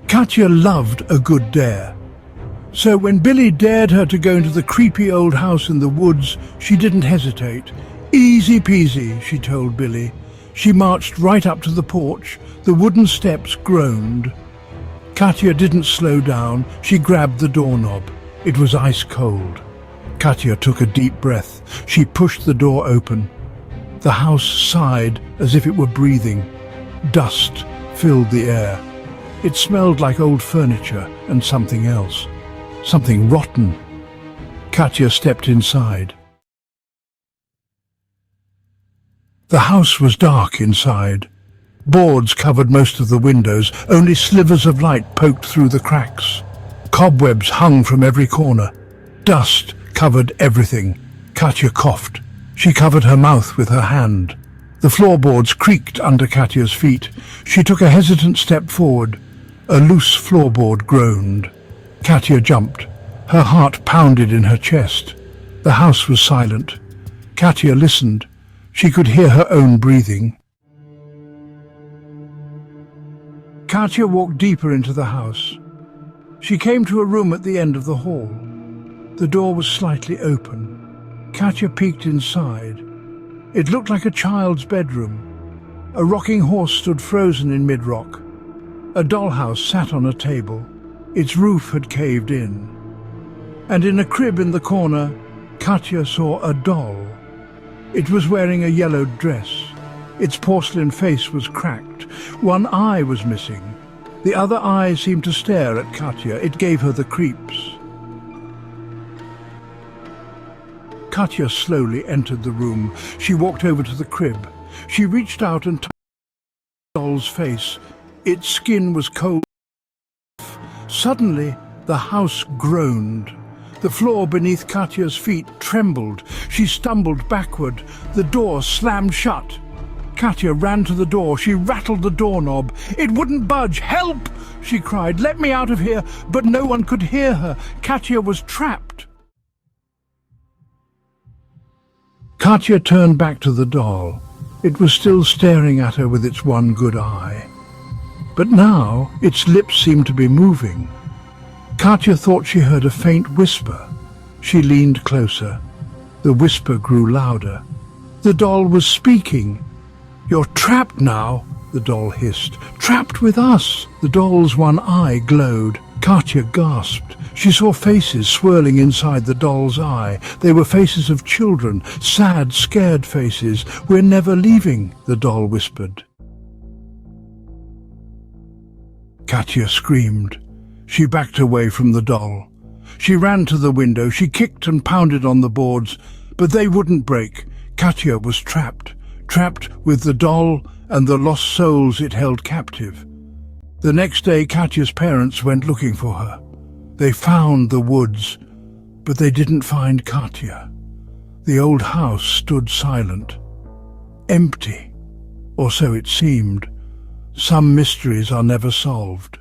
Katya loved a good dare. So when Billy dared her to go into the creepy old house in the woods, she didn't hesitate. Easy peasy, she told Billy. She marched right up to the porch. The wooden steps groaned. Katya didn't slow down. She grabbed the doorknob. It was ice cold. Katya took a deep breath. She pushed the door open. The house sighed as if it were breathing. Dust filled the air. It smelled like old furniture and something else. Something rotten. Katya stepped inside. The house was dark inside. Boards covered most of the windows. Only slivers of light poked through the cracks. Cobwebs hung from every corner. Dust covered everything. Katya coughed. She covered her mouth with her hand. The floorboards creaked under Katya's feet. She took a hesitant step forward. A loose floorboard groaned. Katya jumped. Her heart pounded in her chest. The house was silent. Katya listened. She could hear her own breathing. Katya walked deeper into the house. She came to a room at the end of the hall. The door was slightly open. Katya peeked inside. It looked like a child's bedroom. A rocking horse stood frozen in mid-rock. A dollhouse sat on a table. Its roof had caved in. And in a crib in the corner, Katya saw a doll. It was wearing a yellowed dress. Its porcelain face was cracked. One eye was missing. The other eye seemed to stare at Katya. It gave her the creeps. Katya slowly entered the room. She walked over to the crib. She reached out and touched the doll's face. Its skin was cold. Suddenly, the house groaned. The floor beneath Katya's feet trembled. She stumbled backward. The door slammed shut. Katya ran to the door. She rattled the doorknob. It wouldn't budge. "Help!" she cried. "Let me out of here!" But no one could hear her. Katya was trapped. Katya turned back to the doll. It was still staring at her with its one good eye. But now its lips seemed to be moving. Katya thought she heard a faint whisper. She leaned closer. The whisper grew louder. The doll was speaking. "You're trapped now," the doll hissed. "Trapped with us." The doll's one eye glowed. Katya gasped. She saw faces swirling inside the doll's eye. They were faces of children, sad, scared faces. "We're never leaving," the doll whispered. Katya screamed. She backed away from the doll. She ran to the window. She kicked and pounded on the boards, but they wouldn't break. Katya was trapped with the doll and the lost souls it held captive. The next day, Katya's parents went looking for her. They found the woods, but they didn't find Katya. The old house stood silent, empty, or so it seemed. Some mysteries are never solved.